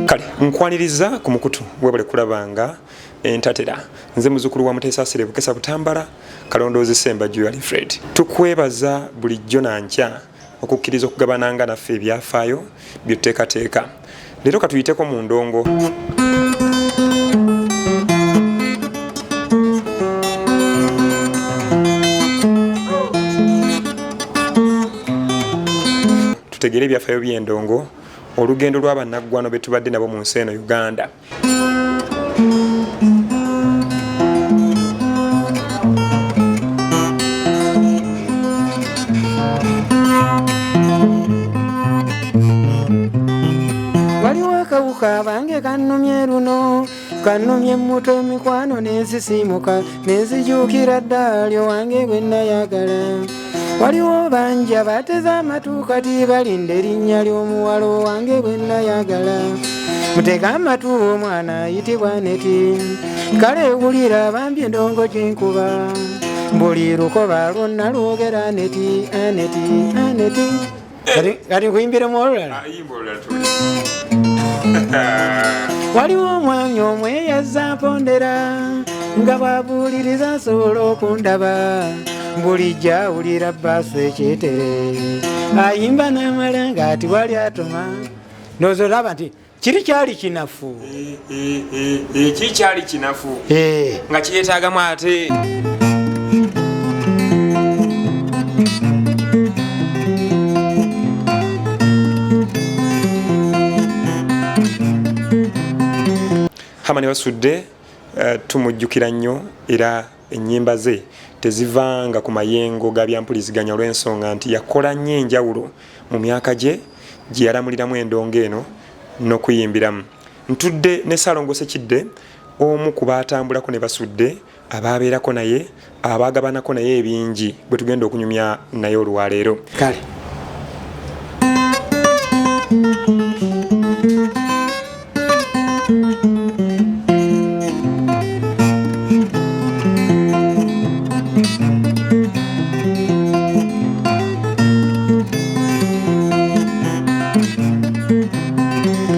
Kale nkwaniriza ku mukutu webale kulabanga entatera nze muzukulu wa Muteesa Asire Bukesa Butambala Kalondoozi Sembajju Alfred. Tukwebaza bulijjo nankya okukkiriza okugabananga naffe ebyafaayo by'otteekateeka. Leero katuyiteko mu ndongo. Tutegere ebyafaayo by'endongo olugendo lw'abannaggwano be tubadde nabo mu nsi eno Uganda. Waliwo akawuka bange kannumye luno, kannumye muto mikwano n'ensisimuka n'enzijuukira ddali wange gwe nayagala. Waliwo bangi abateze amatu kati balinda erinnya ly'omuwala wange gwe nayagala. Mutega amatu omwana ayitibwa Aneti, kale wulira bambi endongo gyenkuba, buli lukoba lwonna lwogera Aneti, Aneti, Aneti. Kati nkuyimbiremu olulala. Waliwo omwami omwe yazza mpondera, nga bw'abuuliriza asobola okundaba, bulijjo awulira bbaaso ekyetere, ayimba n'amala ng'ati wali atuma. Ndowooza olaba nti kiri kyali kinafu. Kikyali kinafu nga kyetaagamu ate. Hamani basudde tumujjukira nnyo era ennyimba ze tezivanga ku mayengo ga byampuliziganya olw'ensonga nti yakola nnyo enjawulo mu myaka gye gye yalamuliramu endongo eno n'okuyimbiramu. Ntudde ne Ssaalongo Ssekidde, omu ku baatambulako ne basudde, abaabeerako naye, abaagabanako naye ebingi bwe tugenda okunyumya naye olwaleero. Kale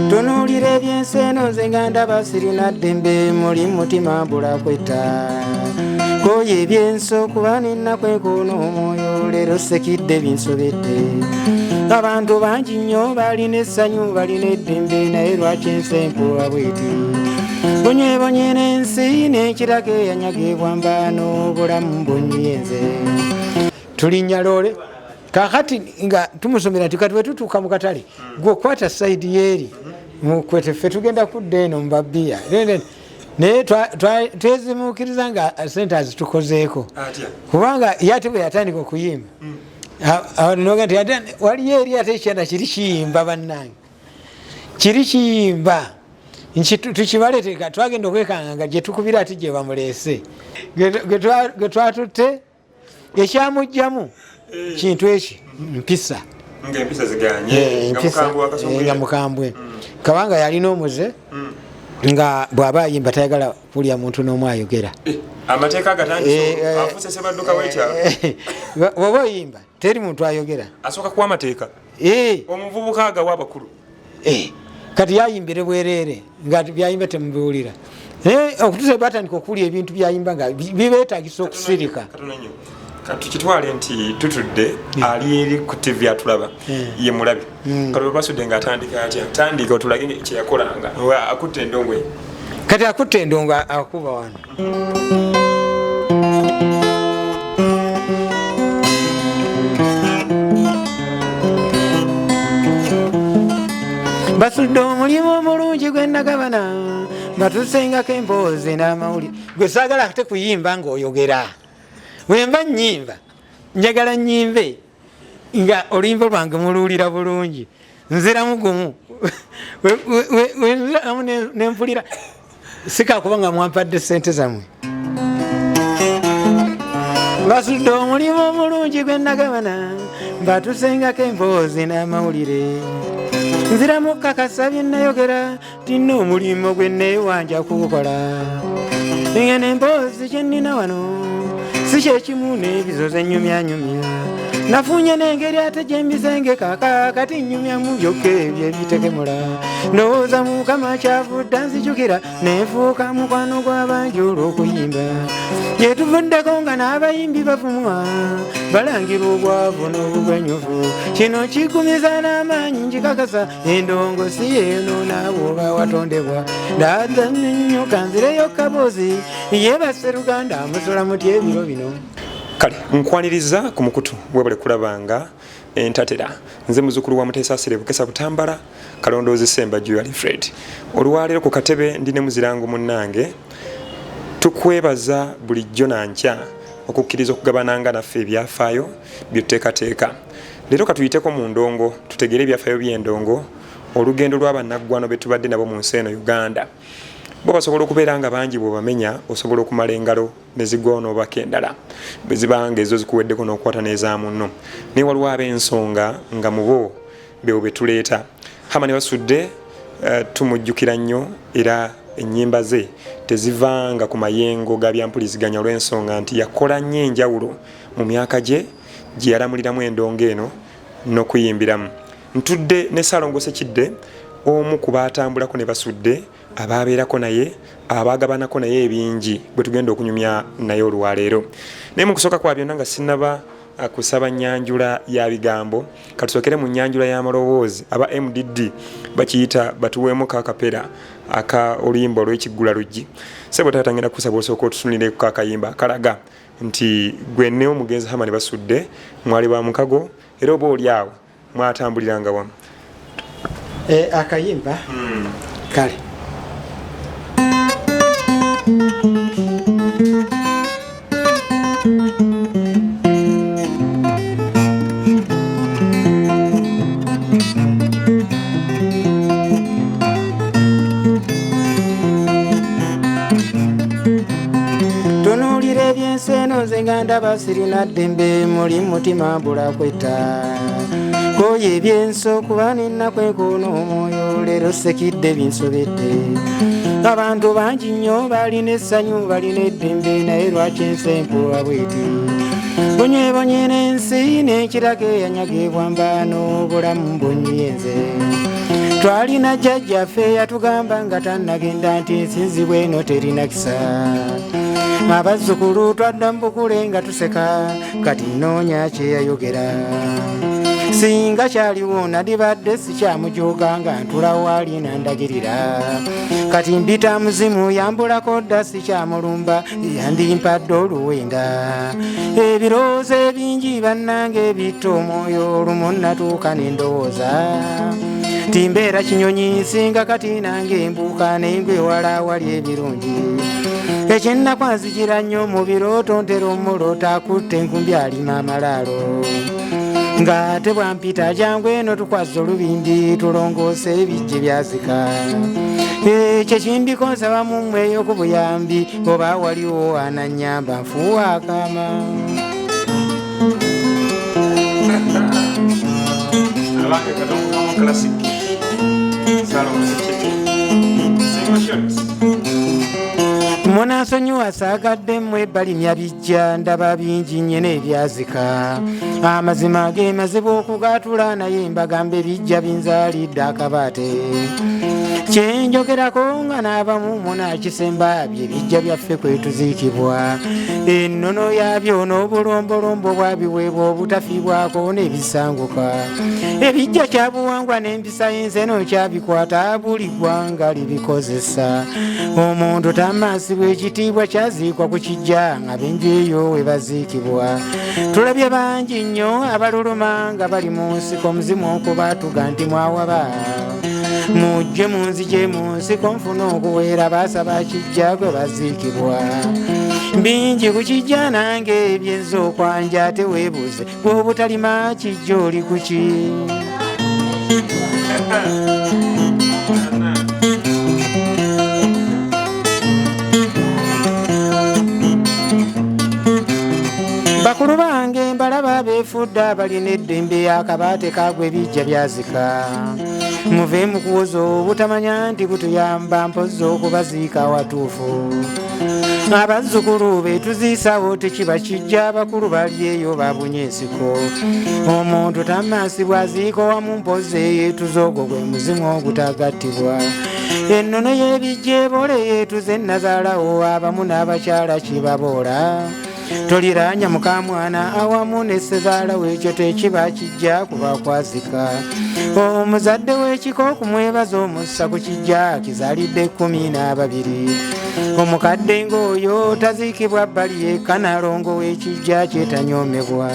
tunuulira ebyensi eno nze nga ndaba sirina ddembe, muli mutima mbula kwetta. Koye ebyensi okuba ninnakwekona omwoyo, leero Ssekidde binsobedde. Abantu bangi nnyo balina essanyu balina eddembe, naye lwaki ensi empuwa bweti? Bonyebonye n'ensi n'ekirako eyanyagebwa mbaano, obulamu mbonyenze. Tulinnya loole kakati nga tumusomera nti kati bwe tutuuka mu katale gwe okwata sayidi yeeri mukwete ffe tugenda kudda eno mu babbiya, naye twezimuukiriza nga sente azitukozeeko kubanga ye ate bwe yatandika okuyimba noga nti waliyo eri ate ekyanda kiri kiyimba bannange, kiri kiyimba tukibaleteeka twagenda okwekanga nga gye tukubira ati gye bamuleese gwe twatutte ekyamugjamu kintu eki mpisa nga mukambwe kabanga yalina omuze nga bw'aba ayimba tayagala kulya muntu n'omu ayogera. Amateeka agatandise afuuse Ssebadduka w'ekyalo. Bw'oba oyimba teri muntu ayogera, asooka kuwa amateeka omuvubuka agawa abakulu. Kati yayimbire bwereere nga byayimba temubiwulira, naye okutuusa batandika okulya ebintu byayimba nga bibeetagisa okusirika. Tukitwale nti tutudde ali eri ku TV atulaba ye mulabi kati basudde nga atandika atya tandika otulage kye yakolanga akutte endongo ye, kati akutte endongo akuba wano. Basudde omulimu omulungi gwe nagabana, batusengako emboozi n'amawulire. Gwe saagala ate kuyimba ng'oyogera. Wemba nnyimba njagala nnyimbe nga oluyimba lwange muluwulira bulungi, nziramu gumu wenziramu nempulira sikakuba nga mwampadde sente zammwe. Basudde omulimu omulungi gwe nagabana, batusengako emboozi n'amawulire, nziramu kakasa bye nayogera, tinna omulimu gwe neewanja kugukola. Engene emboozi kye nnina wano si kyekimu n'ebizo ze nnyumyanyumya, nafunye n'engeri ate gyembisenge kaka kati nnyumya mu byokka ebyo ebitekemula ndowooza mukama kyavudda nzijukira neefuuka mukwano gw'abangi olw'okuyimba gye tuvuddeko nga n'abayimbi bavumwa balangira obwavu n'obugwenyuvu kino kigumiza n'amaanyi njikakasa endongo si yeyonoona bw'oba watondebwa ndaza nnyo kanzireyo kaboozi yeebase Luganda amusula muti ebiro bino kale nkwaniriza ku mukutu webale kulabanga entatera nze muzukulu wa Muteesa Asire Bukesa Butambala Kalondoozi Sembajju Alfred olwaleero ku katebe ndine muzirango munnange tukwebaza bulijjo nankya okukkiriza okugabananga naffe ebyafaayo by'otteekateeka leero katuyiteko mu ndongo tutegere ebyafaayo by'endongo olugendo lw'abannaggwano be tubadde nabo mu nsi eno Uganda bo basobola okubeera nga bangi bw'obamenya osobola okumala engalo ne zigwawo n'obaka endala bwe zibanga ezo zikuweddeko n'okukwata n'ezaamu nno naye waliwo ab'ensonga nga mu bo bewo be tuleeta Hamani Wasudde tumujjukira nnyo era ennyimba ze tezivanga ku mayengo ga byampuliziganya olw'ensonga nti yakola nnyo enjawulo mu myaka gye gye yalamuliramu endongo eno n'okuyimbiramu ntudde ne Ssaalongo Ssekidde omu ku baatambulako ne Basudde ababeerako naye abaagabanako naye ebingi bwe tugenda okunyumya naye olwaleero naye mu kusooka kwa byonna nga sinnaba kusaba nnyanjula ya bigambo katusookere mu nnyanjula y'amaloboozi aba MDD bakiyita batuweemu kakapera aka oluyimba olw'ekiggula luggi sebo tatangenda kusaba osooka otutunire ku kakayimba akalaga nti gwe ne omugenzi Hamani Basudde mwali ba mukago era oba oli awo mwatambuliranga wamu akayimba kale tunuulira ebyensi eno nze nga ndaba sirina ddembe muli mutima mbula kwetta koye ebyensi okuba ninnakwekuna omwoyo leero Ssekidde binsobedde abantu bangi nnyo balina essanyu balina eddembe naye lwaki ensi empuwa bweti bonyebonye n'ensi n'ekirako eyanyagibwa mbaano obulamu mbonyenze twalina jjajjaffe yatugamba nga tannagenda nti ensinzibwa eno terina kisa abazzukulu twadda mu bukule nga tuseka kati nnoonya kyeyayogera singa kyaliwo nandibadde sikyamujooga nga ntula waali nandagirira kati mbita muzimu yambulako dda sikyamulumba yandimpadde oluwenda ebirowoozo ebingi bannange bitta omwoyo olumu natuuka n'endowooza timbeera kinyonyi nsinga kati nange embuuka nengwe wala wali ebirungi ekyenakwanzikira nnyo mu birooto ntera omulota akutte enkumbi alima amalaalo nga tebwampita jangu eno tukwaza olubindi tulongoose ebijje byazika ekyo kindiko nsaba mummweyo ku buyambi oba waliwo ananyamba nfuwa akama munansonyiwa saagadde mmwe ebalimya bijja ndaba bingi nyene ebyazika amazima ge mazibu okugatula naye mbagamba ebijja binzaalidde akabaate kyenjogerako nga n'abamu munakisemba byebijja byaffe kwetuziikibwa ennono yabyo n'obulombolombo bwabiweebwa obutafiibwako n'ebisanguka ebijja kyabuwangwa n'empisa y'enseno kyabikwata buli ggwanga libikozesa omuntu tamaasibwa ekitiibwa kyaziikwa ku kijja nga benju eyo we baziikibwa tulabye bangi nnyo abaluluma nga bali mu nsiko muzimu okubatuga nti mwawaba mujje munzije mu nsiko nfuna okuweera baasaba kijja gwe baziikibwa bingi ku kijja nange ebyenza okwanja ate weebuuze bw'obutalima kijja oli kuki bakulu bange mbalaba beefudde abalina eddembe akabaate kaagwe bijja byazika muve mu kuwoza obutamanya nti butuyamba mpozi okubaziika watuufu. Abazzukulu be tuziisawo tekiba kijja, abakulu bali eyo babunye ensiko. Omuntu tamaasibwa aziiko wamu mpozi eyeetuza ogwo gwe muzimu ogutagattibwa. Ennono y'ebijja ebole yeetuze nazaalawo abamu n'abakyala kibaboola. Toliranya mukamwana awamu ne ssezaalawo ekyo tekiba kijja kuba kwazika. Omuzadde w'ekiko okumwebaza omussa ku kijja kizaalidde 12. Omukadde ng'oyo taziikibwa bbali yekka, nalongo w'ekijja kyetanyoomebwa.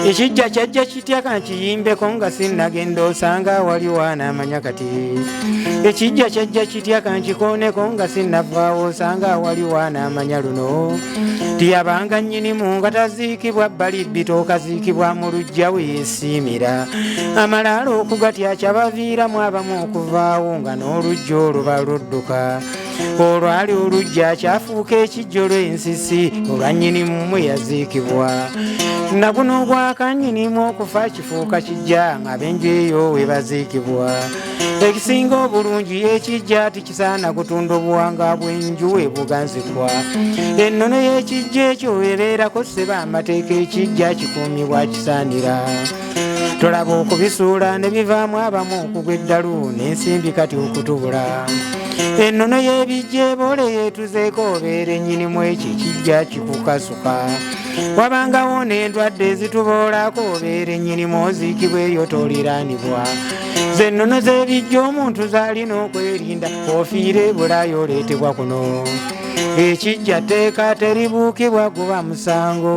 Ekijja kyajja kitya kankiyimbeko nga sinnagenda osanga waliwo anaamanya kati. Ekijja kyajja kitya kankikooneko nga sinnavaawo osanga waliwo anaamanya luno. Tiyabanga nnyinimu nga taziikibwa bbali bbito okaziikibwa mu luggya we yeesiimira. Amalaalo okugatya kyabaviiramu abamu okuvaawo nga n'oluggya olwo baludduka. Olwali oluggya kyafuuka ekijjo lw'ensisi olwa nnyinimu mwe yaziikibwa. Naguno ogwaka nnyinimu okufa kifuuka kijja ng'ab'enju eyo we baziikibwa. Ekisinga obulungi ekijja tikisaana kutunda obuwanga bw'enju we buganzikwa. Ennono y'ekijja ekyo ebeerako sseba amateeka ekijja kikuumibwa kisaanira. Tolaba okubisuula ne bivaamu abamu okugwa eddalu n'ensimbi kati okutubula. Ennono y'ebijja ebole yeetuzeeko obeera ennyinimu ekyo ekijja kikukasuka. Wabangawo n'endwadde ezituboolako obeera ennyinimu oziikibwa eyo toliraanibwa. Zennono z'ebijja omuntu z'alina okwerinda, ofiira ebulaaya oleetebwa kuno. Ekijja tteeka teribuukibwa guba musango.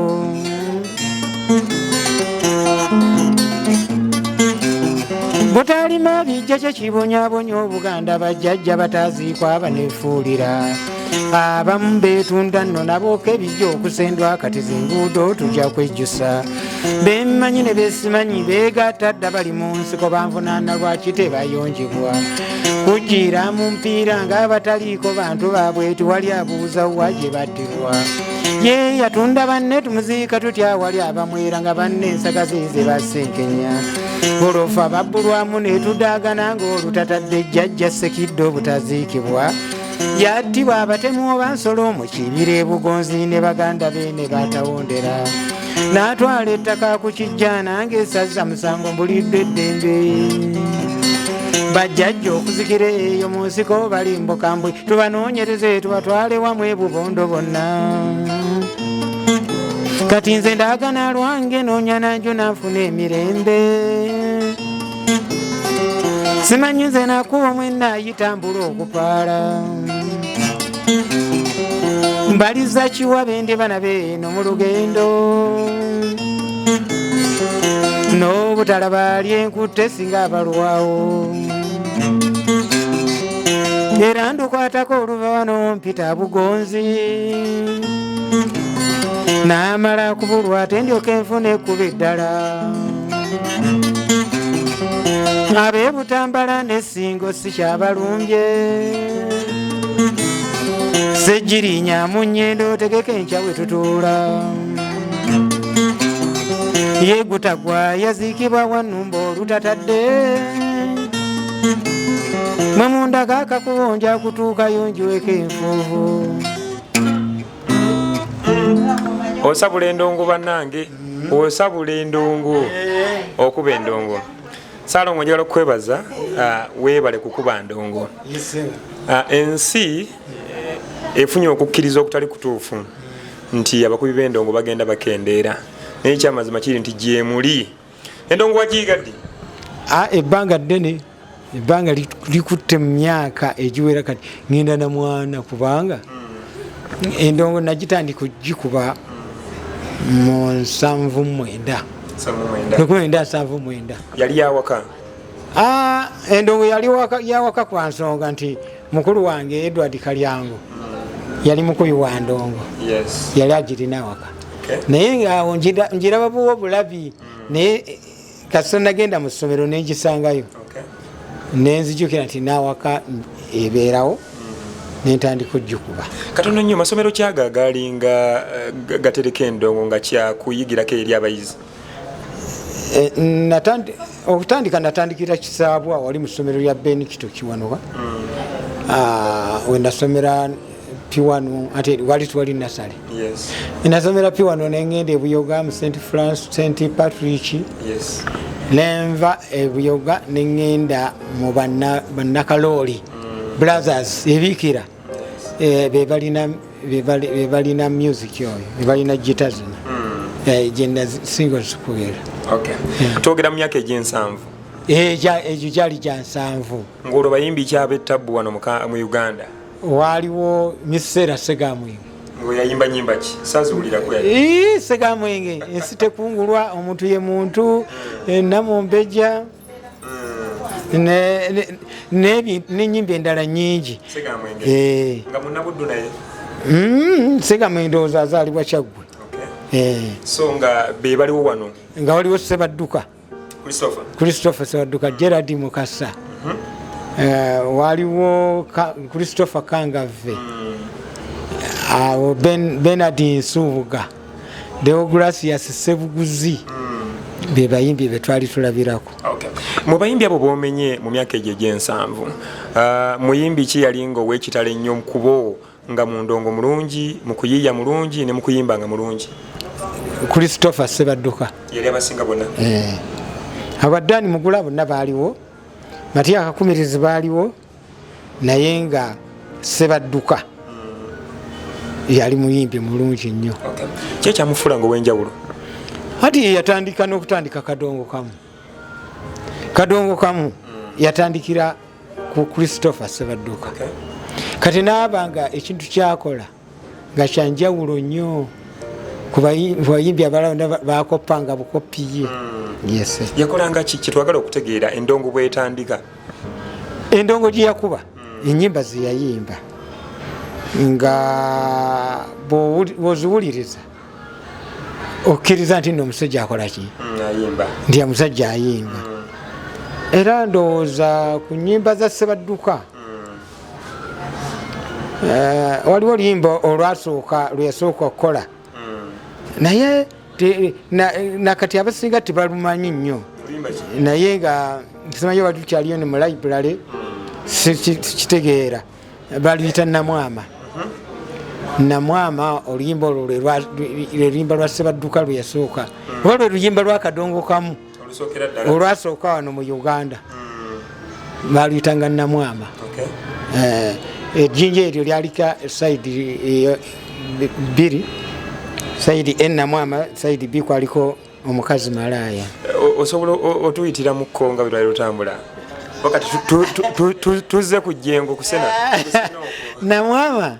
Butalima bijja kye kibonyaabonya Obuganda bajjajja bataziikwa baneefuulira. Abamu beetunda nno nabo kebijja okusendwa kati zinguudo tujja kwejjusa. Bemmanyi ne beesimanyi beegatta dda bali mu nsiko banvunaana lwaki tebayonjebwa. Kugiira mu mpiira ng'abataliiko bantu baabwe tiwali abuuza wa gye battirwa. Ye yatunda banne tumuziika tutya wali abamwera nga banne ensaka zize basenkenya. Olofa babbulwamu ne tudaagana ng'olutatadde jjajja Ssekiddo obutaziikibwa. Yattibwa abatemu oba nsolo mu kibira e Bugonzi ne baganda be ne batawondera. N'atwala ettaka ku kijja nange esazza musango mbulidde eddembe. Bajjajja okuzikira eyo mu nsiko bali mbukambwe, tubanoonyereze tubatwale wamu e Bubondo bonna. Kati nze ndaagana lwange noonya nanjo nanfuna emirembe. Simanyi nze nakuba mwenna ayitambula okupaala. Mbaliza kiwabe ndi bana beeno mu lugendo. N'obutalaba ali enkutte singa abalwawo. Era ndukwatako oluva wano mpita Bugonzi. N'amala kubulwa ate ndyoke nfuna ekkuba eddala. Ab'e Butambala n'essingo sikyabalumbye. Sejjirinya mu nnyendo tegeka enkya we tutuula. Ye gutagwa yaziikibwa Wannumba olutatadde. Mwe mundaka akakubonja kutuukayo njiweko enfuufu. Osabula endongo bannange, osabula endongo okuba endongo. Saalongo njagala okwebaza weebale kukuba ndongo. Ensi efunye okukkiriza okutali kutuufu nti abakubi b'endongo bagenda bakendeera. Naye kyamazima kiri nti gyemuli endongo wagiyigadde? Ebbanga ddene, ebbanga likutte mu myaka egiwera kati ngenda na mwana kubanga endongo nagitandika ogikuba mu 79. 79. Yali yawaka? Endongo yali yawaka kwa nsonga nti mukulu wange Edward Kalyango yali mukubi wa ndongo. Yali agirina waka. Naye ngaawo njiraba buwo bulabi. Naye kasita nagenda mu ssomero nengisangayo. Nenzijukira nti nawaka ebeerawo. nentandika ojjukuba. Katono nnyo masomero kyaga galinga gatereka endongo nga kyakuyigirako eri abayizi? Okutandika natandikira Kisaabwa wali mu ssomero lya Benikito Kiwanuka. Wendasomera P1 ate wali tuwali nasale. Yes. Nasomera P1 nengenda ebuyoga mu St Patrick. Yes. Nenva ebuyoga nengenda mu bannakalooli brothers ebikira. Bebalina music yoyo bebalina gita zino genda single zikubera. Okay. Twogera mu myaka egy'ensanvu. Egyo gyali gya nsanvu. Ng'olwo bayimbi kyab'ettabu wano mu Uganda? Waliwo Misera Segamwenge. Yayimba nyimba ki? Saziwulirako yali. Segamwenge ensi tekungulwa omuntu ye muntu Namombeja n'ennyimba endala nnyingi. Segamwenge nga Munnabuddu naye? Segamwenge ndowooza azaalibwa Kyaggwe. So nga be baliwo wano? Nga waliwo Sebadduka Christopher Sebadduka, Gerard Mukasa, waliwo Christopher Kangave, Bernard Nsubuga, Deogracius Sebuguzi, be bayimbi be twali tulabirako. Mu bayimbi abo b'omenye mu myaka egyo egy'ensanvu, muyimbi ki yalinga ow'ekitalo ennyo kubo nga mu ndongo mulungi, mu kuyiiya mulungi ne mu kuyimba nga mulungi? Christopher Sebadduka yali abasinga bonna. Abaddaani Mugula bonna baaliwo, Matiya Akakumirizi baaliwo, naye nga Sebadduka yali muyimbi mulungi nnyo. Ki ekyamufuula ng'ow'enjawulo? Hati yatandika n'okutandika Kadongo Kamu yatandikira ku Christopher Sebadduka. Kati n'abanga ekintu kyakola nga kyanjawulo nnyo ku bayimbi abalala bakoppanga bukoppi ye. Yes. Yakolanga ki kyetwagala okutegeera endongo bwetandika? Endongo gye yakuba ennyimba ze yayimba nga bw'oziwuliriza okkiriza nti nno omusajja akola ki? Ayimba. Ndi omusajja ayimba. Era ndowooza ku nnyimba za Sebadduka waliwo oluyimba olwasooka lwe yasooka okukola naye nakati abasinga tebalumanyi nnyo, naye nga kimanyi wali tukyaliyo ne mu library sikitegeera, baluyita Namwama. Oluyimba olwo lweyimba lwa Sebadduka lwe yasooka, oba lwe luyimba lwa Kadongo Kamu olwasooka wano mu Uganda, baluyitanga Namwama. Ejjinja eryo lyalika sayidi bbiri, sayidi E Namwama, sayidi B kwaliko omukazi malaaya. Osobola otuyitira mu kko nga bwe twali tutambula wakati tuzze ku jjengo kusena Namwama?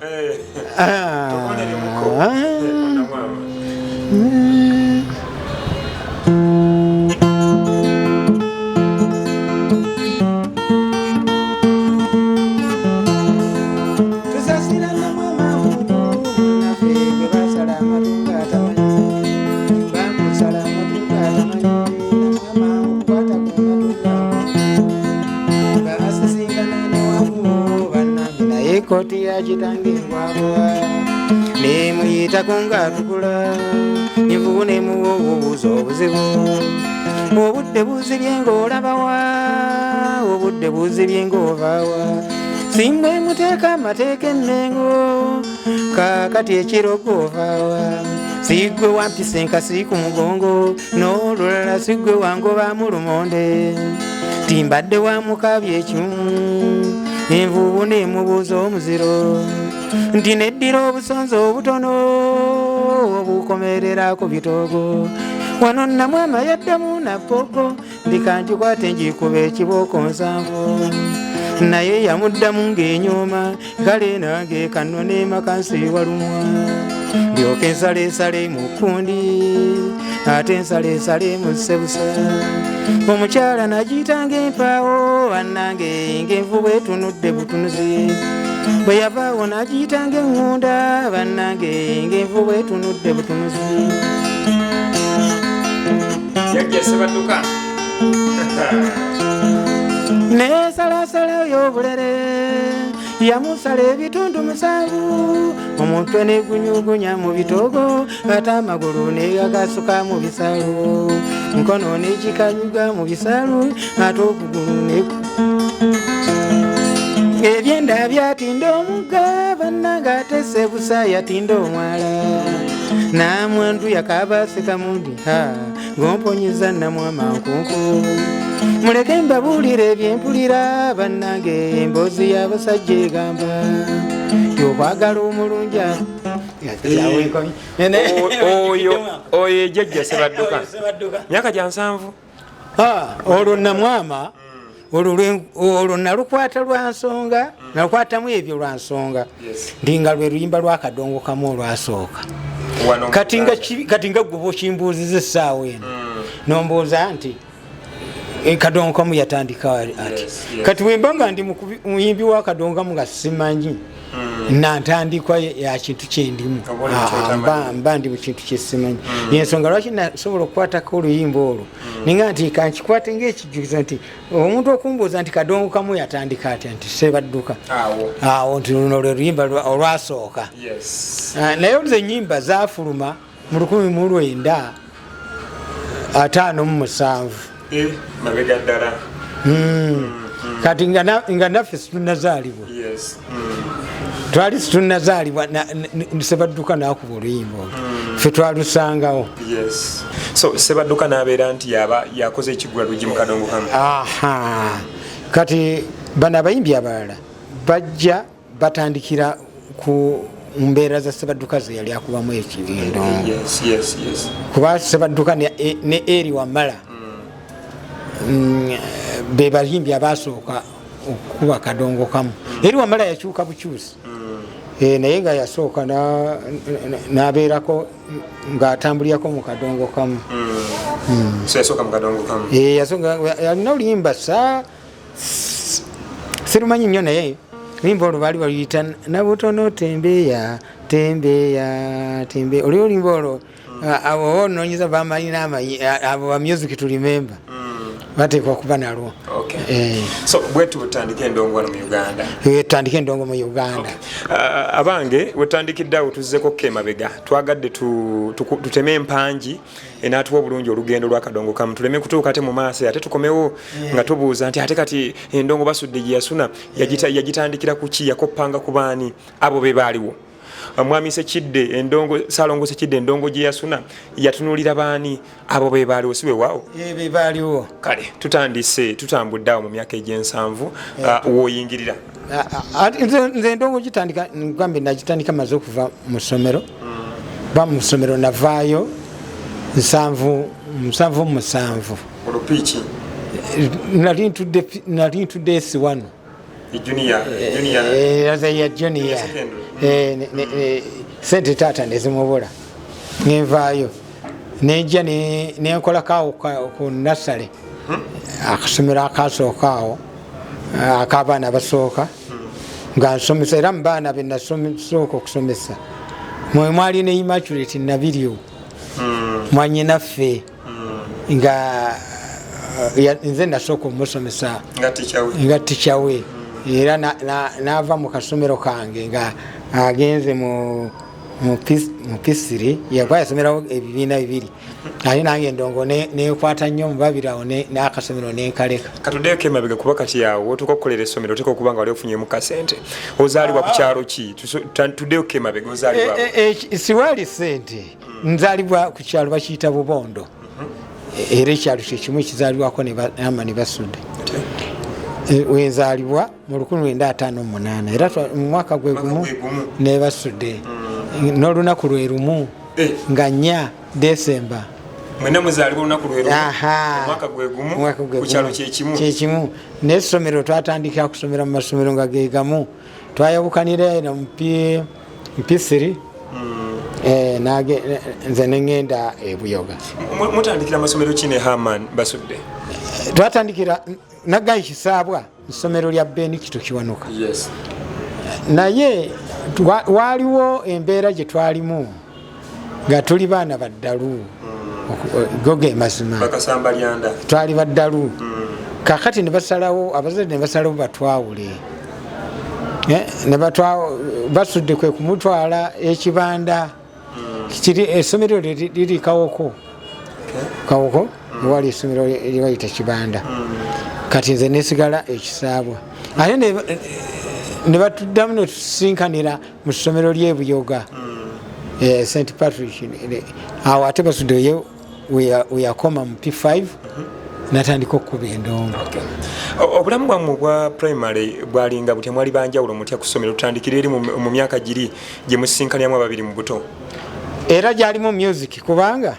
Koti ya kitange ngwabwa nemuyita kungatukula nivune muwobuuza obuzibu obudde buzirye ng'olabawa obudde buzirye ng'ovaawa simbwe muteeka amateeka ennengo kakati ekirogo ovaawa sigwe wampisa enkasi ku mugongo n'olulala sigwe wangoba mu lumonde timbadde wamukabya ekimu envubu nemubuuza omuziro nti neddira obusonzo obutono obukomerera ku bitoogo wano Namwama yaddamu napogo ndikanjikwate njikuba ekibooko nsanvu naye yamuddamu ng'enyooma kale nange kanno n'emakansi walumwa ndyoke ensaleesale mu kundi ate ensaleesale mu ssebusa omukyala nagiyitanga empaawo bannange ng'envubu etunudde butunuzi bwe yavaawo nagiyitanga eŋŋunda bannange ng'envubu etunudde butunuzi. Yajja Sebadduka nesalasala y'obulere yamusala ebitundu 7 omutwe negunyugunya mu bitogo ate amagulu negagasuka mu bisalo nkono nekikanyuga mu bisalo ate okugulu ebyenda byatinda omuga bannanga atese busa yatinda omwala namwandu yakabaseka mundi ngomponyeza namwama nkunku muleke mbabulire ebyempulira bannange emboozi y'abasajja egamba yokwagala omulungi oyo ejjajja Sebadduka myaka gya 7 olwo namwama olwo nalukwata lwa nsonga nalukwatamu ebyo lwa nsonga ndinga lwe luyimba lwa Kadongo Kamu olwasooka kati nga gwe okimbuuziza essaawa eno nombuuza nti Kadongo Kamu yatandika ati kati wembanga ndi muyimbi wa Kadongo Kamu nga simanyi nantandikwa ya kintu kyendimu mba ndi mu kintu kyesimanyi yensonga lwaki nasobola okukwatako oluyimba olwo ninga nti kankikwate ngaekijjukizo nti omuntu okumbuuza nti Kadongo Kamu yatandika atya nti Sebadduka awo nti luno lwe luyimba olwasooka naye oluza ennyimba zafuluma mu 1957 mabega ddala kati nga naffe situnazaalibwa twali situnazaalibwa Sebadduka nakuba oluyimba olwo ffe twalusangawo so Sebadduka nabeera nti yaba yakoze ekigwa lugi mu Kadongo Kamu kati bano abayimbi abalala bajja batandikira ku mbeera za Sebadduka ze yali akubamu ekirindo kuba Sebadduka ne eri wamala be bayimbi abasooka okukuba Kadongo Kamu eri wamala yakyuka bukyusi naye nga yasooka nabeerako ng'atambulirako mu Kadongo Kamu yalina oluyimba sirumanyi nnyo naye oluyimba olwo baali baluyita nabutono tembeya oli oluyimba olwo abo ononyeza bamalina abo ba music to remember bateekwa kuba nalwo bwetu butandika endongo wano mu Uganda tandika endongo mu Uganda abange wetandikiddeawo tuzzeko kemabega twagadde tuteme empangi enatuwa obulungi olugendo lwa Kadongo Kamu tuleme kutuuka ate mu maaso ate tukomewo nga tubuuza nti ate kati endongo Basudde gye yasuna yagitandikira ku ki yakoppanga ku baani abo be baaliwo Mwami Sekidde endongo Salongo Sekidde endongo gye yasuna yatunulira baani abo be baaliwo siwe waawo be baaliwo kale tutambudde awo mu myaka egy'ensanvu wooyingirira nze endongo gitandika ngambe nagitandika maze okuva mu ssomero ba mu ssomero navaayo 7 olupiiki nali ntudde S1 junior sente taata nezimubula nenvaayo nejja nenkolako ku nasale akasomero akasookaawo ak'abaana abasooka nga nsomesa era mu baana be nasooka okusomesa mwe mwali ne Immaculate Nabiryo mwanyinaffe nga nze nasooka omusomesa nga tichawe era nava mu kasomero kange nga agenze mu pisiri yakuba yasomerawo ebibiina 2 ate nange endongo nekwata nnyo mu babiri awo n'akasomero nenkaleka katuddeyo kemabega kuba kati yawo otuuka okukolera essomero oteeka okuba nga wali ofunyemu kasente ozaalibwa ku kyalo ki tuddeyo kemabega ozaalibwa siwaali sente nzaalibwa ku kyalo bakiyita Bubondo era ekyalo kyekimu ekizaalibwako Amani Basudde wenzaalibwa mu 1958 era mu mwaka gwe gumu ne Basudde n'olunaku lwe lumu nga 4 Desemba mwena muzaalibwa olunaku lwe lumu omwaka gwe gumu ku kyalo kyekimu n'essomero twatandikira kusomera mu masomero nga ge gamu twayabukanira eno mpisiri nze neŋŋenda ebuyoga mutandikira amasomero ki ne Amani Basudde twatandikira Naggayi Kisaabwa essomero lya Benikito Kiwanuka naye waaliwo embeera gye twalimu nga tuli baana baddalu goge mazima twali baddalu kakati ne basalawo abazadde ne basalawo batwawule basudde kwe kumutwala ekibanda kiri essomero liri Kawoko wali essomero libayita kibanda kati nze nesigala ekisaabwa ate ne batuddamu netusinkanira mu ssomero ly'ebuyoga St Patrick awo ate basudde weyakoma mu P5 natandika okukuba endongo. Obulamu bwammwe bwa primary bwalinga butya mwali banjawulo mutya ku ssomero tutandikira eri mu myaka giri gye musisinkanyamu ababiri mu buto? Era gyalimu music kubanga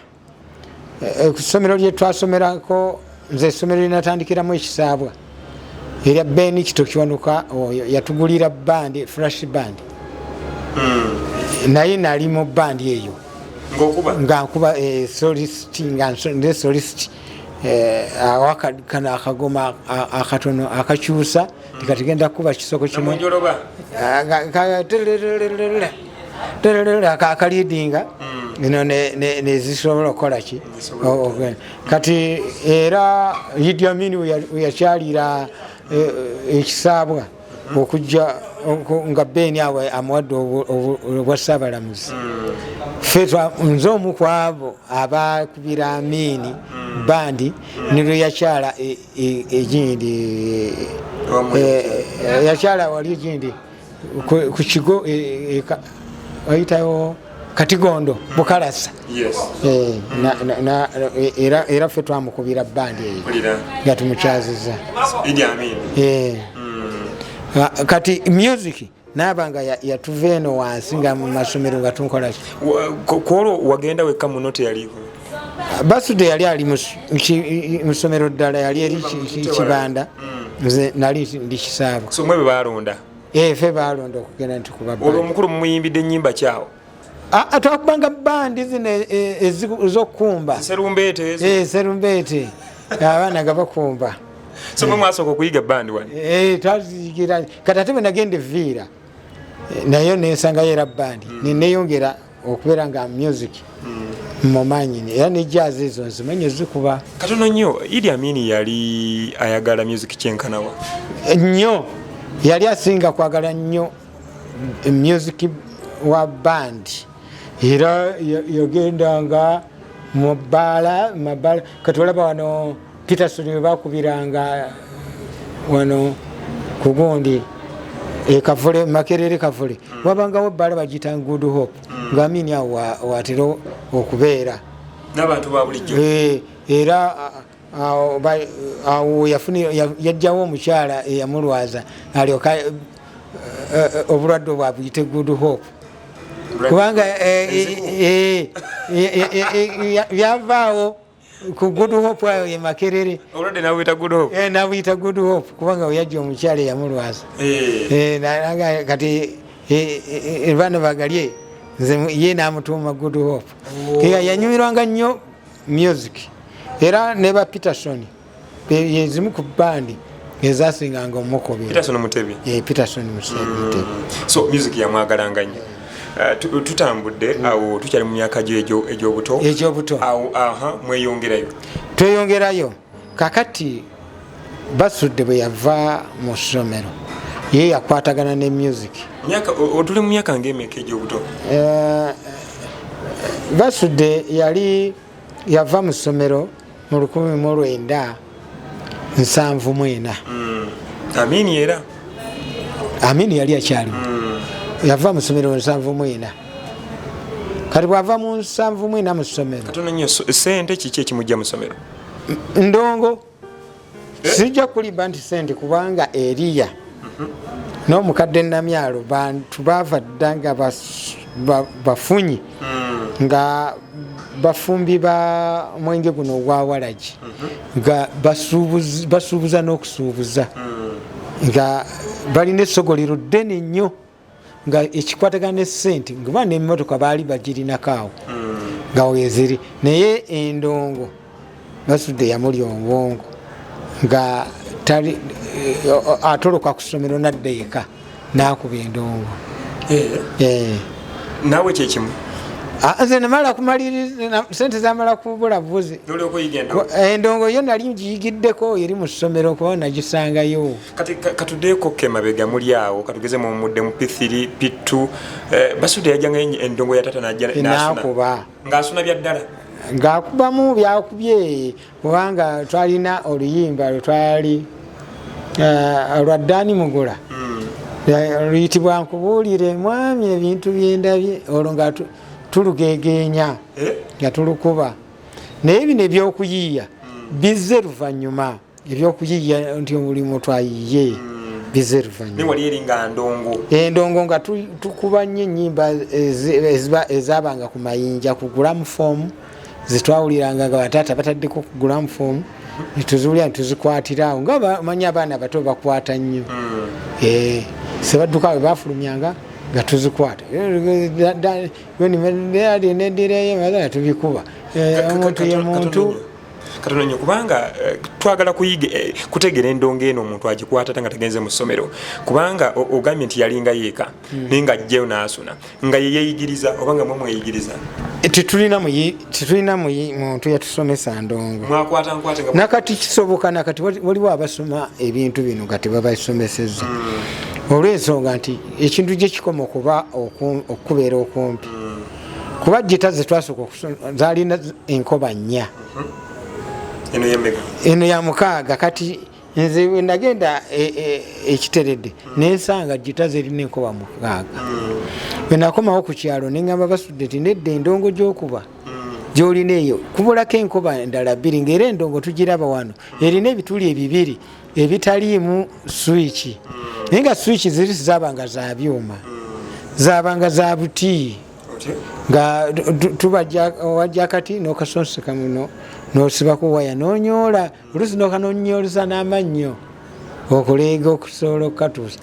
ku ssomero lye twasomerako nze essomero linatandikiramu ekisaabwa erya Ben Kitokiwanuka yatugulira band flash band naye nali mu bandi eyo nga nkuba solist awakana akagoma akatono akakyusa tikatigenda kuba kisoko kimu akaliidinga ino nezisobola okukola ki kati era Idi Amin weyakyalira ekisaabwa okujja nga Ben awe amuwadde obwa Ssaabalamuzi ffe nze omu ku abo abakubira Amin bandi nilwe yakyala egindi yakyala wali egindi ku kigo ayitayo Katigondo Bukalasa era ffe twamukubira bandi eyo nga tumukyaziza Idi Amin. Kati music nabanga yatuva eno wansi nga mu masomero nga tunkola kwolwo wagenda wekka muno teyaliko? Basudde yali ali mu ssomero ddala yali eri kibanda nze nali ndi kisaabo. So mwe balonda? Ffe balonda okugenda nti kuba bandi. Olwo omukulu muyimbidde ennyimba kyawo? Twakubanga bandi zino ez'okukumba. Serumbeete? Serumbeete abaana gabakumba. So mwe mwasooka okuyiga bandi wali? Twaziyigira kati ate bwe nagenda Evviira nayo nensangayo era bandi neneyongera okubeera nga music mumanyini era ne jazz ezo nzimanyi zikuba katono nnyo. Idi Amin yali ayagala music kyenkanawa nnyo, yali asinga kwagala nnyo music wa band era yagendanga mu bbaala kati olaba wano Peterson we bakubiranga wano kugundi Kavule Makerere Kavule wabangawo bbaala bagiyita Good Hope nga Amin awo watera okubeera n'abantu ba bulijjo era awo yajjawo omukyala eyamulwaza alyoka obulwadde bwabuyite Good Hope kubanga yavaawo ku Good Hope ayo ye Makerere olwadde nabuyita Good Hope nabuyita Good Hope kubanga weyajja omukyala eyamulwaza kati baana bagalye nze ye namutuuma Good Hope yanyumirwanga nnyo music era ne ba Peterson yezimu ku bandi ezasinganga omukobera Peterson Mutebi Peterson Mutebi so music yamwagalanga nnyo. Tutambudde awo tukyali mu myaka gyo egy'obuto awo mweyongerayo? Tweyongerayo kakati Basudde bwe yava mu ssomero ye yakwatagana ne music. Otuli mu myaka ng'emeka egy'obuto? Basudde yava mu ssomero mu 1974. Amin era? Amin yali akyaliwo. Yava mu ssomero 74. Kati bw'ava mu 74 mu ssomero. Katono nnyo ssente kiki ekimujja mu ssomero? Ndongo. Sijja kulimba nti ssente kubanga eriya n'omukadde Namyalo bantu baava dda nga bafunyi nga bafumbi ba mwenge guno ogwa Walagi nga basuubuza n'okusuubuza nga balina essogolero ddene nnyo nga ekikwatagana n'essente nga n'emmotoka baali bagirinako awo nga weeziri naye endongo Basudde yamulya obwongo nga tali atoloka ku ssomero nadda eka n'akuba endongo. Naawe kyekimu? nze namala kumaliriza sente zamala kubula buzi endongo yo nali ngiyigiddeko eri mu ssomero kuba nagisangayo. Kati katuddeeko kemabega muli awo katugeze mu mudde mu P3 P2 Basudde yajjanga endongo ya tata nakuba ng'asuna bya ddala ng'akubamu byakubye kubanga twalina oluyimba lwetwali lwa Dani Mugula luyitibwa nkubuulire mwami ebintu byendabye olwo nga tulugegeenya nga tulukuba naye bino ebyokuyiiya bizze luvannyuma ebyokuyiiya nti omulimu twayiye bizze luvannyuma endongo nga tukuba nnyo ennyimba ezaabanga ku mayinja ku gulamufomu zitwawuliranga nga bataata bataddeko ku gulamufomu netuziwulira netuzikwatirawo nga bamanyi abaana bato bakwata nnyo sebaddukawe bafulumyanga nga tuzikwata nedireyo tubikuba omuntu ye muntu katono nnyo kubanga twagala kutegera endongo eno omuntu agikwata nga tagenze mu ssomero kubanga ogambye nti yalinga yeeka naye nga ajjayo n'asuna nga yeyeeyigiriza oba nga mweyigiriza tetulina muntu yatusomesa ndongo nakati kisoboka nakati waliwo abasoma ebintu bino nga tebabasomeseza olw'ensonga nti ekintu gye kikoma okubeera okumpi kuba gita zetwasooka zalina enkoba nnya eno ya mukaaga kati nze nagenda ekiteredde nensanga gita zerina enkoba mukaaga bwenakomawo ku kyalo neŋŋamba Basudde ti nedda endongo gy'okuba gy'olina eyo kubulako enkoba endala bbiri ng'era endongo tugiraba wano erina ebituli ebibiri ebitaliimu swiki naye nga swiki ziri zaabanga za byuma zaabanga za buti nga tubawajja akati n'okasonseka muno n'osibako waya n'onyoola olusi n'okanonyolesa n'amannyo okuleega okusobola okukatuusa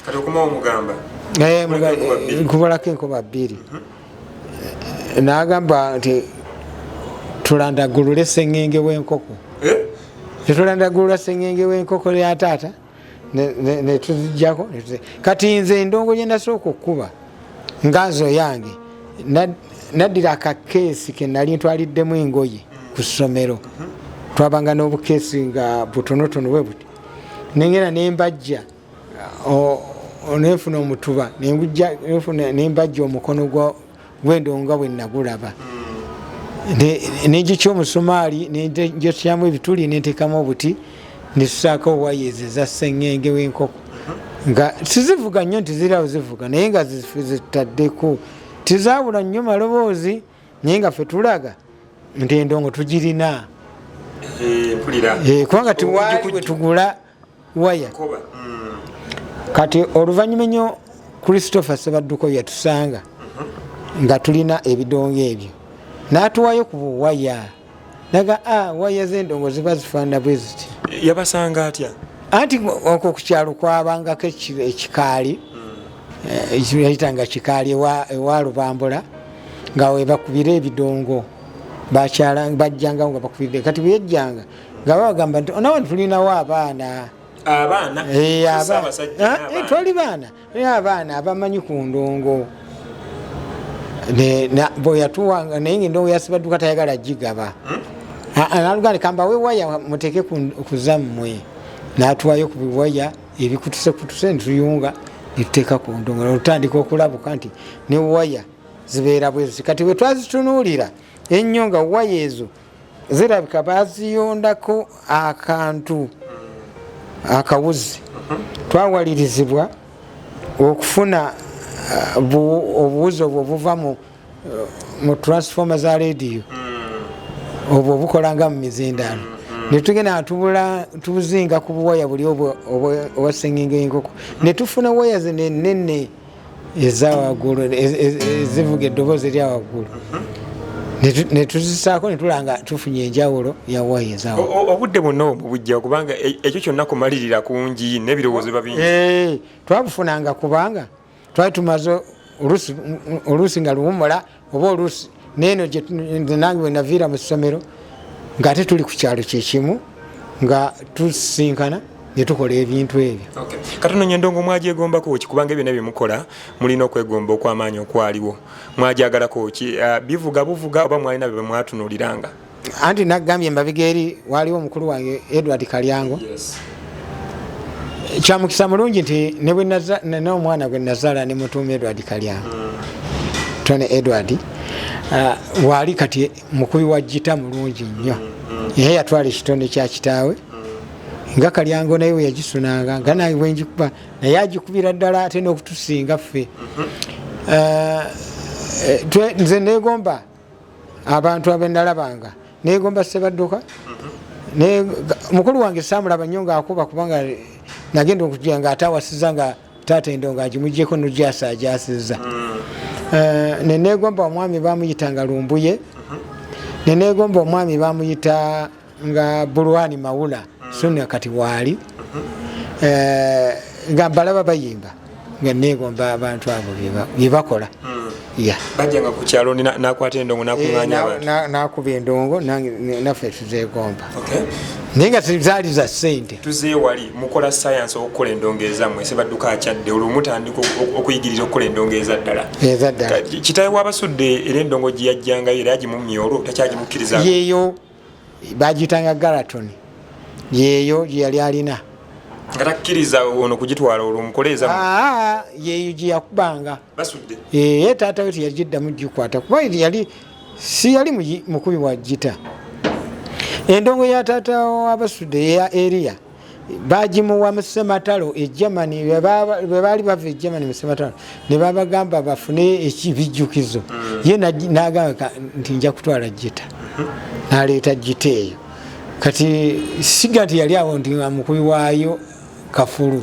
kubalako enkoba bbiri n'agamba nti tulandagulule sseŋŋenge w'enkoko tetulandagulula sseŋŋenge w'enkoko ya taata netuzijjako kati nze endongo gye nasooka okkuba ngazo yange naddira akakeesi ke nali ntwaliddemu engoye ku ssomero twabanga n'obukeesi nga butonotono bwe buti nengera nembajja nenfuna omutuba nembajja omukono gw'endongo bwe nagulaba negikya omusumaali nenjotyamu ebituli nentekamu obuti netusaako waya ezo eza sseŋŋenge w'enkoko nga sizivuga nnyo nti zirawo zivuga naye nga zitaddeko tizaabula nnyo maloboozi naye nga ffe tulaga nti endongo tugirina kubanga tiwaali bwe tugula waya kati oluvannyuma ennyo Christopher Sebadduko yatusanga nga tulina ebidongo ebyo n'atuwayo ku buwaya naga waya z'endongo ziba zifaanana bwe ziti yabasanga atya anti okwo ku kyalo kwabangako ekikaali ekiyitanga kikaali ewa Lubambula nga webakubira ebidongo bajjangawo nga bakubirire kati bweyajjanga nga babagamba nti onawe tulinawo abaana twali baana naye abaana abamanyi ku ndongo bweyatuwanga naye nga endongo yasibadduka tayagala gigaba naluganda kambawe waya muteke kuzammwe n'atuwayo ku biwaya ebikutusekutuse netuyunga netuteeka ku ndongo olutandika okulabuka nti ne waya zibeera bwezi kati bwe twazitunuulira ennyo nga waya ezo zirabika baziyondako akantu akawuzi twawalirizibwa okufuna obuwuzi obwo buva mu transformer za rediyo obwo bukolanga mu mizindaalo netugenda tubuzinga ku buwaya buli obwa sseŋŋenge y'enkoko netufuna waya zino ennene ezawaggulu ezivuga eddoboozi eryawaggulu netuzisaako netulanga tufunye enjawulo ya waya ezawaggulu obudde bwonna obwo bujja kubanga ekyo kyonna kumalirira kungi n'ebirowoozo bingi twabufunanga kubanga twali tumaze oluusi nga luwumula oba oluusi neeno nange bwe naviira mu ssomero ng'ate tuli ku kyalo kyekimu nga tusinkana netukola ebintu ebyo. Katono Endongo mwajegombako ki kubanga byonna byemukola mulina okwegomba okw'amaanyi okwaliwo mwajagalako ki bivuga buvuga oba mwalina bye mwatunuliranga? Anti nagambye mabega eri waliwo omukulu wange Edward Kalyango. Kyamukisa mulungi nti n'omwana gwe nazaala ne mutuuma Edward Kalyango, Tony Edward, wali kati mukubi wa jita mulungi nnyo, naye yatwala ekitone kya kitaawe nga Kalyango naye we yagisunanga nga naye bwenjikuba naye agikubira ddala ate n'okutusinga ffe. Nze neegomba abantu abenalabanga, neegomba Sebadduka, mukulu wange saamulaba nnyo ng'akuba kubanga nagenda okujja nga ate awasiza nga taata Endongo agimugyeko nogyasa agyasizza. Neneegomba omwami bamuyitanga Lumbuye, neneegomba omwami bamuyita nga Bulwani Mawula Suna kati waali, nga mbalaba bayimba nga neegomba abantu abo bye bakola. Bajjanga ku kyalo nakwata Endongo nakuŋŋaanya abantu nakuba Endongo naffe tuzeegomba. Naye nga zaali za ssente. Tuzeeyo wali mukola sayansi okukola Endongo ezammwe Sebadduka akyadde olwo mutandika okuyigiriza okukola Endongo ezaddala. Kitaawe w'abasudde era Endongo gye yajjangayo era agimumya olwo takyagimukkiriza? Yeeyo bagiyitanga Galaton, yeeyo gye yali alina. Nga takkiriza ono kugitwala olwo mukole ezammwe? Yeeyo gye yakubanga basudde. Ye taata we teyagiddamu gikwata kuba si yali mukubi wa gita. Endongo ya taata w'abasudde ya Eria bagimuwa mu Ssematalo e Germany, bwe baali bava e Germany mu Ssematalo ne babagamba bafune ekibijjukizo. Ye n'agamba nti nja kutwala gita, n'aleeta gita eyo. Kati siga nti yali awo nti mukubi waayo Kafulu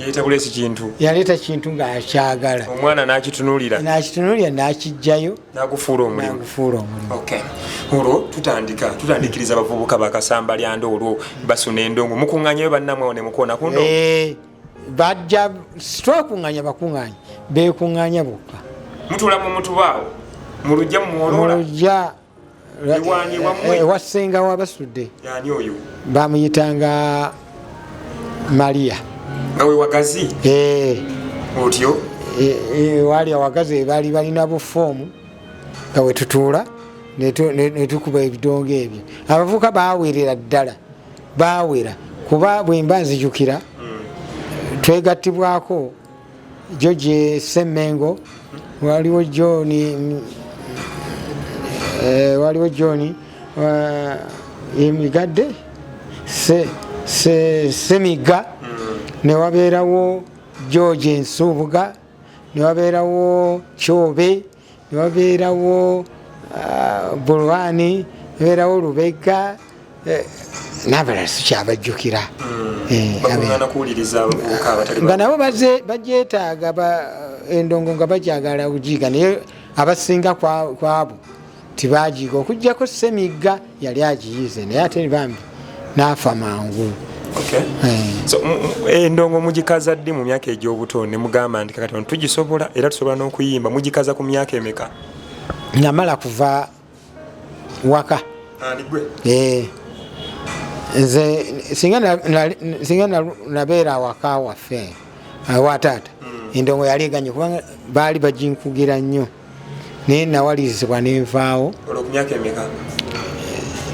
yaleeta kintu ng'akyagala, omwana n'akitunuulira n'akijjayo n'agufuula omulimu. Olwo tutandikiriza abavubuka bakasamba lyando olwo basuna Endongo mukuŋŋaanyayo bannammwe ne mukoona ku Ndongo? Bajja twakuŋŋaanya bakuŋŋaanya beekuŋŋaanya bokka. Mutuula mu mutubaawo mulujja mumwoloola ewassenga w'abasudde. Yani oyo bamuyitanga Maria. Nga we wagazi? Otyo? Wali awagazi baali balina bufoomu nga we tutuula ne tukuba ebidongo ebyo. Abavuka baawerera ddala, baawera kuba bwe mba nzijukira twegattibwako George Semmengo, waliwo John Emigadde Semiga, ne wabeerawo George Nsubuga, ne wabeerawo Kyobe, ne wabeerawo Bulwani, ne wabeerawo Lubega, n'abalala sikyabajjukira. Nga nabo bagyetaaga Endongo nga bagyagala kugiyiga, naye abasinga kwabo tibagiyiga okuggyako Semiga yali agiyize naye ate bambi n'afa mangu. Endongo mugikaza ddi mu myaka egy'obuto ne mugamba nti kakati tugisobola era tusobola n'okuyimba? Mugikaza ku myaka emeka? Namala kuva waka. Nze singa nabeera waka waffe wa taata, Endongo yali eganye kubanga baali baginkugira nnyo naye nawalirizibwa nenvaawo. Olwo ku myaka emeka?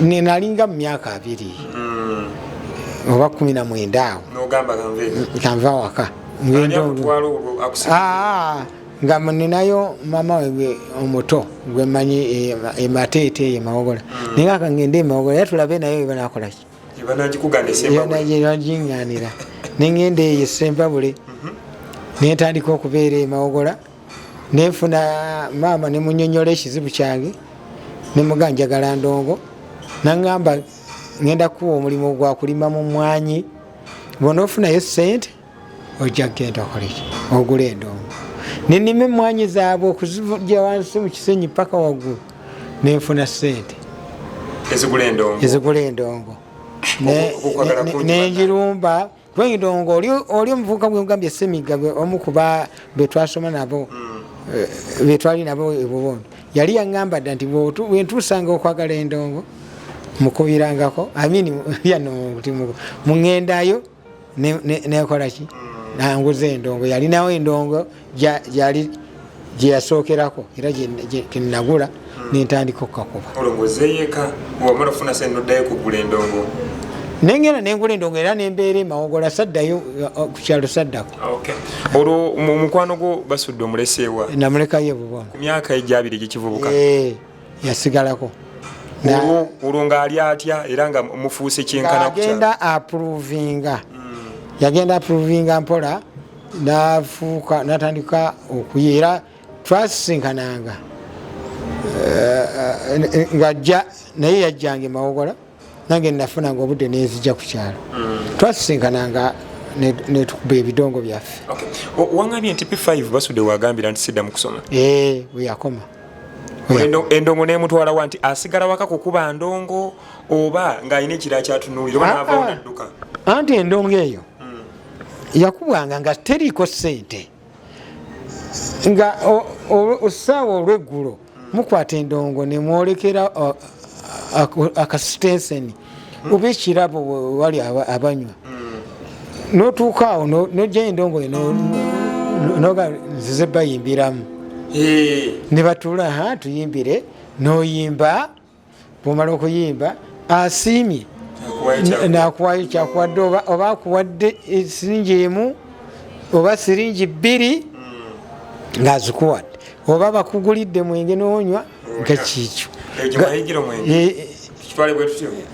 Nalinga mu myaka 2 oba 19 awo. N'ogamba kanva waka nga ninayo mama we omuto gwe manyi Mateete Mawogola, naye nga kangende e Mawogola era tulabe naye banakola ki nagiŋŋaanira neŋŋenda eyo Sempabule nentandika okubeera e Mawogola, nenfuna maama ne munyonyola ekizibu kyange nemuga njagala Ndongo, naŋŋamba ngenda kuwa omulimu gwa kulima mu mwanyi, bw'onoofunayo ssente ojja kgenda okoleki ogula Endongo. Nenima emmwanyi zaabwe okuzijja wansi mu kisenyi paka waggulu, nenfuna ssente ezigula Endongo nenjirumba. Kuba Endongo oli omuvubuka gwegambye Semiga omu kuba betwasoma nabo betwali nabo e Bubondo, yali yaŋŋamba dda nti bwentuusanga okwagala Endongo mukubirangako muŋŋendayo nekola ki nanguza endongo yalinawo endongo gyali gyeyasookerako era gyenagula nentandika okukakuba olongozeeyeka wamala ofuna sente noddayo kugula endongo nengenda nengula endongo era nembeera emawogola saddayo ku kyalo saddako olwo mukwano gwo basudde omuleseewa namulekayo bubona ku myaka egyabiri gikivubuka yasigalako olwo ng'ali atya era nga mufuuse kyenkana agenda yagenda approvinga mpola nafuuka natandika okuyeera twasisinkananga ng'ajja naye yajjanga emawogola nange nafunanga obudde nenzija ku kyalo twasisinkananga netukuba ebidongo byaffe wangambye nti P5 basudde wagambira nti sidda mu kusoma weyakoma endongo nemutwalawa nti asigala waka kukuba ndongo oba ng'alina ekira kyatunuulira oba naavawo nadduka anti endongo eyo yakubwanga nga teriiko ssente nga osaawa olweggulo mukwata endongo nemwolekera akasitenseni oba ekirabo wali abanywa notuukaawo nojja endongo noga nzize bayimbiramu nebatula tuyimbire noyimba bwomala okuyimba asiimye nakuwayo kyakuwadde oba akuwadde siringi emu oba siringi bbiri ngaazikuwadde oba bakugulidde mwenge nonywa nga kiikyo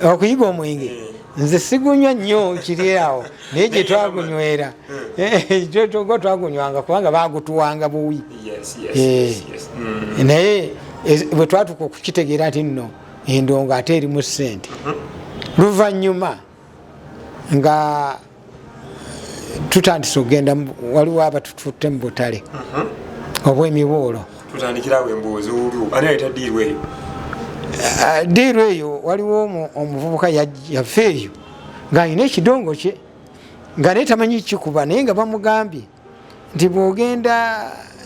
okuyiga omwenge nze sigunywa nnyo kiri awo naye gye twagunywera go twagunywanga kubanga bagutuwanga buwi naye bwe twatuka okukitegeera nti nno endongo ate erimu ssente luvannyuma nga tutandise okugenda waliwo abatututte mu butale obw'emibuulo tutandikirawo emboozi olwo ani ayita diirwa eyo diirwa eyo waliwo omuvubuka yaffe eyo ng'alina ekidongo kye nga naye tamanyi kikuba naye nga bamugambye nti bw'ogenda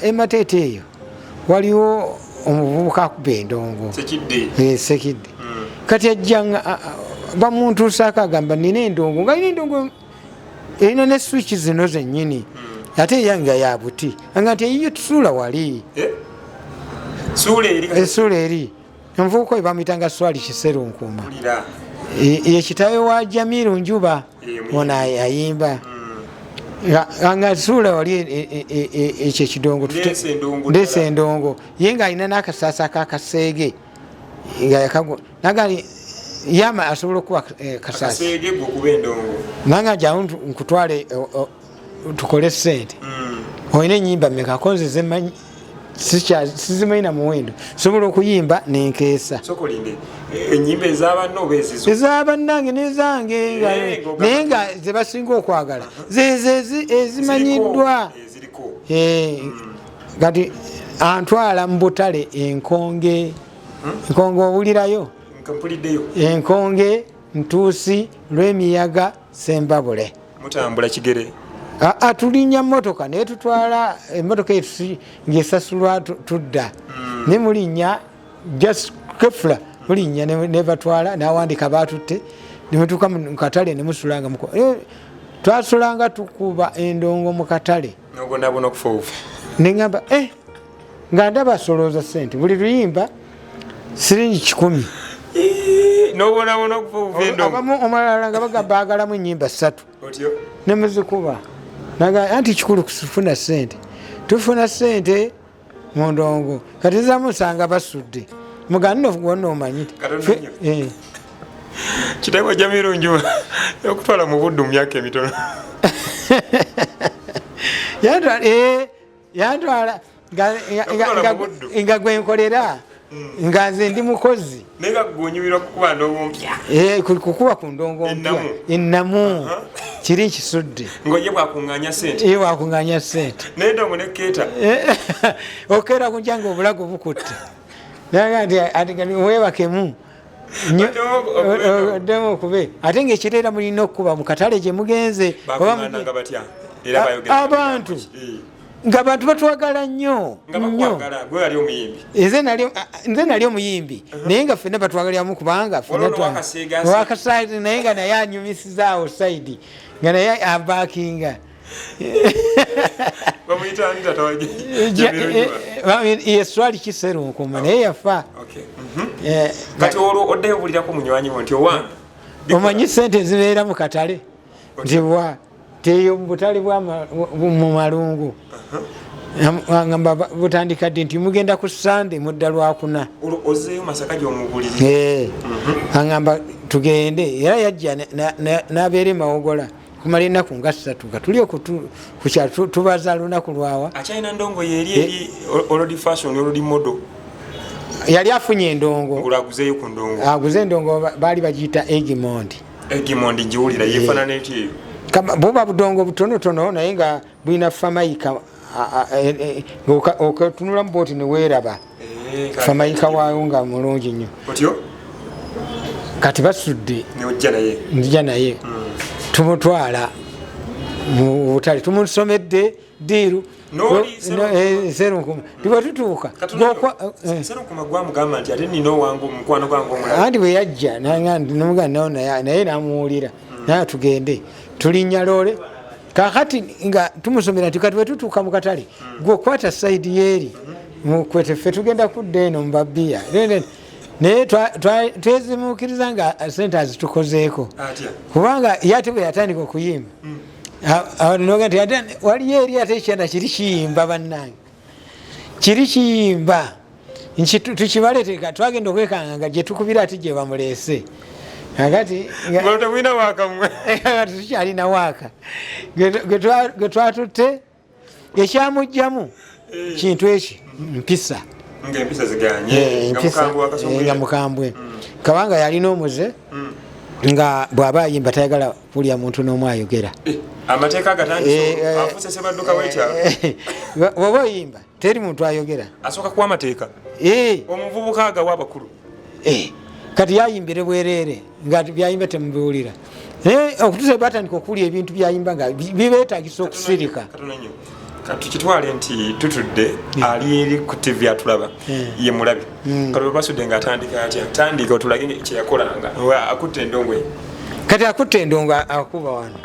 emateete eyo waliwo omuvubuka akuba endongo sekidde kati ajja bamuntuusaako agamba nina endongo ng'alina endongo erina ne swiki zino zennyini ate eyange ya buti nga nti eyiyo tusuula wali essuula eri envubuka oyo bamuyitanga Swali Kiseru Nkuuma yekitawe wa Jamiru Njuba ona ayimba nga suula wali ekyo ekidongo ndeesa endongo ye nga alina n'akasaasa kakaseege nga yakago nagali yama asobola okuba kasaasi nanga jawo nkutwale tukole ssente olina ennyimba mmeka konze zemanyi sizimanyi na muwendo sobola okuyimba nenkeesa enyimba ezabannange nezange naye nga zebasinga okwagala ezimanyiddwa kati antwala mu butale enkonge owulirayo enkonge ntuusi lw'emiyaga Sembabule mutambula kigere tulinnya motoka naye tutwala emotoka etu ngaesasulwa tudda ne mulinnya just kefula mulinnya nebatwala nawandika batutte nemutuuka mu katale nemusulanga twasulanga tukuba endongo mu katale neŋamba nga ndaba asolooza sente buli luyimba siringi 10 abamu omalala nga bagamba agalamu ennyimba 3 nemuzikuba anti kikulu kufuna sente tufuna sente mu ndongo kati zamusanga basudde mugani gwonna omanyi kitaibwa Jamiru Njuba okutwala mu buddu mu myaka emitono yantwala nga gwenkolera nga nze ndi mukozi kukuba ku ndongo mpya ennamu kiri nkisudde wakunganya sente okeera kunjanga obulago bukutte webakemu ddemu okube ate ngaekirera mulina okukuba mu katale gye mugenze abantu ng'abantu batwagala nnyo nze nali omuyimbi naye nga ffenna batwagaliramu kubanga wakasaidi naye nga naye anyumisizaawo saidi nga naye abakinga bamuyita nita tawaje yeswali kiserunkuma naye yafa kati olwo oddeyo bulirako munywanyi wo nti owange omanyi sente zibeera mu katale nti bwa teyo butale mu malungu ngamba butandika ddi nti mugenda ku Sande mudda Lwakuna ozeeyo Masaka gy'omubuliri angamba tugende era yajja n'abeera Mawogola kumala ennaku nga 3 nga tuli okukyalo tubaza lunaku lwawa akyalina ndongo yeri olodi fashion olodi modo yali afunye endongo ngulaguzeeyo ku ndongo aguze endongo baali bagiyita Egmond njiwulira yefaanana etyo buba budongo butonotono naye nga bulina famayika okatunula mu booti neweeraba famayika waayo nga mulungi nnyo otyo kati basudde nzija naye tumutwala mu butale tumusomedde diiru serunkuma tibwe tutuuka andi bwe yajja naye namuwulira naye tugende tulinnya loole kakati nga tumusomera nti kati bwe tutuuka mu katale gweokwata sayidi yeeri mukweteffe tugenda kudda eno mu babbiya naye twezimukiriza nga sente azitukozeeko kubanga yate bwe yatandika okuyimba noga nti waliyo eri ate ekyanda kiri kiyimba bannange kiri kiyimba tukibaleteka twagenda okwekanga nga gye tukubira ati gye bamuleese akati tukyalina waaka gwe twatutte ekyamugjamu kintu eki mpisa nga mukambwe kabanga yalina omuze nga bw'aba ayimba tayagala kulya muntu n'omu ayogera amateeka agatandise afuse sebadduka wekyalo bw'oba oyimba teri muntu ayogera asooka kuwa amateeka omuvubuka agawa abakulu kati yayimbire bwereere nga byayimba temubiwulira naye okutusa batandika okulya ebintu byayimba nga bibeetagisa okusirika tukitwale nti tutudde ali eri ku TV atulaba ye mulabi kati basudde nga atandika atya tandika otulage kyeyakolanga akutte endongo kati akutte endongo akuba wano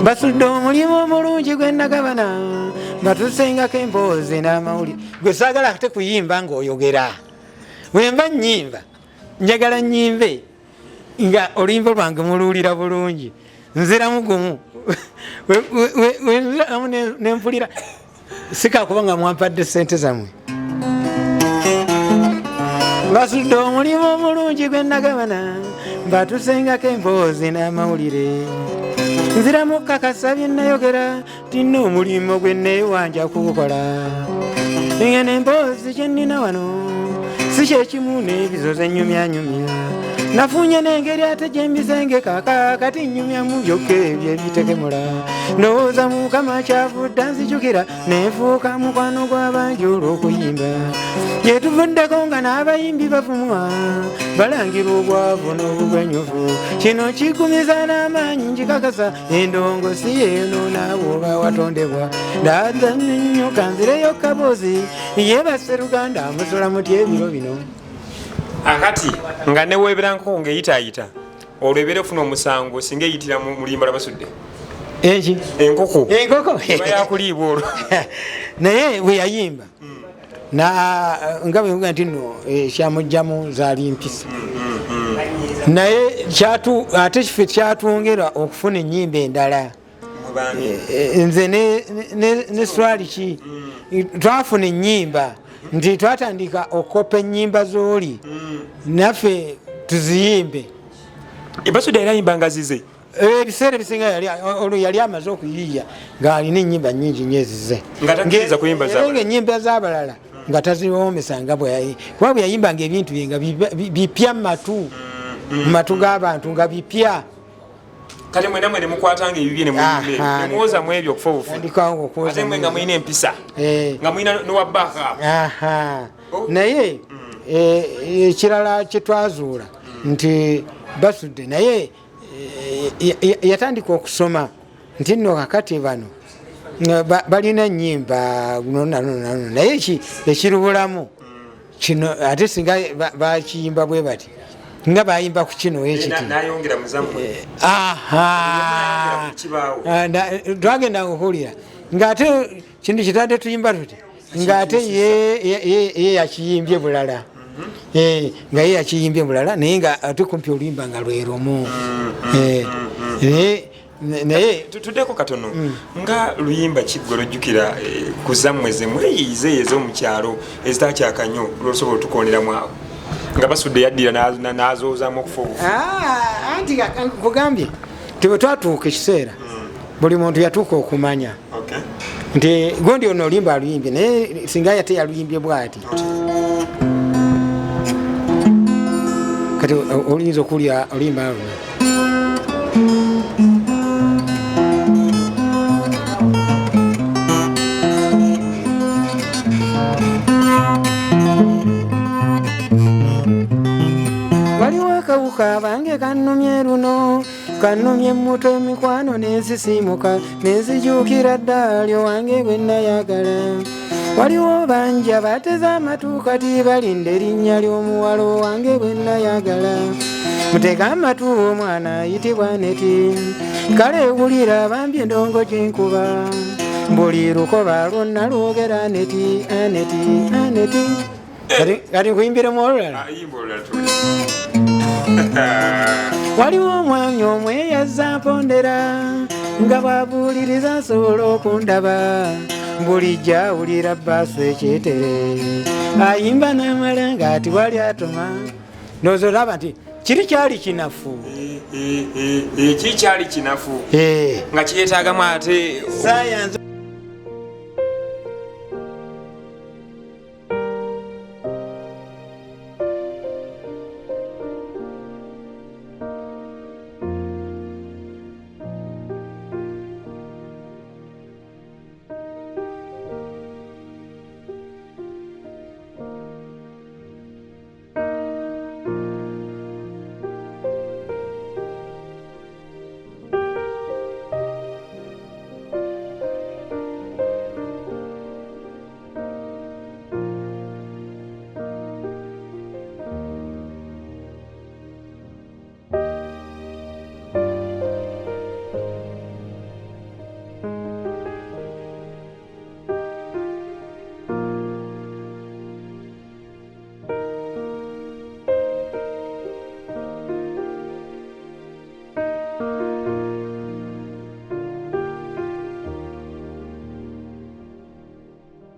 basudde omulimu omulungi gwe nagabana batusengako emboozi n'amawulire gwe saagala ate kuyimba ng'oyogera wemba nyimba njagala nyimbe nga oluyimba lwange muluwulira bulungi nziramu gumu wenziramu nempulira sikakuba nga mwampadde sente zammwe basudde omulimu omulungi gwe nagabana batusengako emboozi n'amawulire nziramu kakasa bye nayogera tina omulimu gwe neewanja kugukola engene emboozi kye nnina wano si kyekimu n'ebizoza ennyumyanyumya nafunye n'engeri ate gyembisenge kati nnyumyamu byokka ebyo ebitekemula ndowooza mukama kyavudde nzijukira nenfuuka mukwano gw'abangi olw'okuyimba gyetuvuddeko nga n'abayimbi bavumwa balangira obwavu n'obugwenyufu kino kigumiza n'amaanyi njikakasa endongo si eno naabwoba watondebwa ndaza nnyo kanzireyo kaboozi yebase Luganda amusola muti ebiro bino akati nga neweeberangako ng'eyitaayita olwebere ofuna omusango singa eyitira mu mulimbala basudde enki enkoko yakuliibwa olwo naye bwe yayimba nga bwevuga nti nno kyamugjamu zaali mpisa naye ate kife kyatwongera okufuna ennyimba endala nze ne swali ki twafuna ennyimba nti twatandika okopa ennyimba z'oli naffe tuziyimbe basudde era yimba nga zize ebiseera ebisinga olwo yali amaze okuyiiya ng'alina ennyimba nnyingi nyo ezize nga ennyimba z'abalala nga taziwoomesanga kuba bwe yayimbanga ebintu bye nga bipya mu matu g'abantu nga bipya kale mwena mwene mukwatanga ebibye nemwoza mu ebyo okufa obufu ate mwe nga mulina empisa nga mulina nowa backup naye ekirala kyetwazuula nti basudde naye yatandika okusoma nti nno kakati bano balina ennyimba naye ekirubulamu kino ate singa bakiyimba bwe bati nga bayimba ku kino ekiti twagenda okuwulira ngaate kintu kitadde tuyimba tuti ngaate ye yakiyimbye bulala nga ye yakiyimbye bulala naye nga ate kumpi oluyimba nga lwerumu naye tutuddeko katono nga luyimba kiggwe lojjukira ku zammwe zemweyiize ez'omukyalo ezitakyakannyo lwosobola otukoneramu awo nga basudde yaddira n'azoozaamu okufa obufu anti kugambye ti bwe twatuuka ekiseera buli muntu yatuuka okumanya nti gondi ono olimba aluyimbye naye singa yate yaluyimbye bwati kati oyinza okuwulira oluyimba luno waliwo akawuka bange kannumye luno kannumye mmuto emikwano nensisimuka nenzijuukira ddaalyo wange gwe nayagala waliwo bangi abateze amatu kati balinda erinnya ly'omuwala wange gwe nayagala mutega amatu omwana ayitibwa Neti kale wulira bambye endongo gyenkuba buli lukoba lwonna lwogera Aneti Aneti Aneti kati nkuyimbiremu olulala waliwo omwami omwe yazza mpondera nga bwabuuliriza asobola okundaba bulijja awulira bbaasa ekyetere ayimba n'amala ng'ati wali atoma ndowooza olaba nti kiri kyali kinafu kikyali kinafu nga kyetaagamu ate sayansi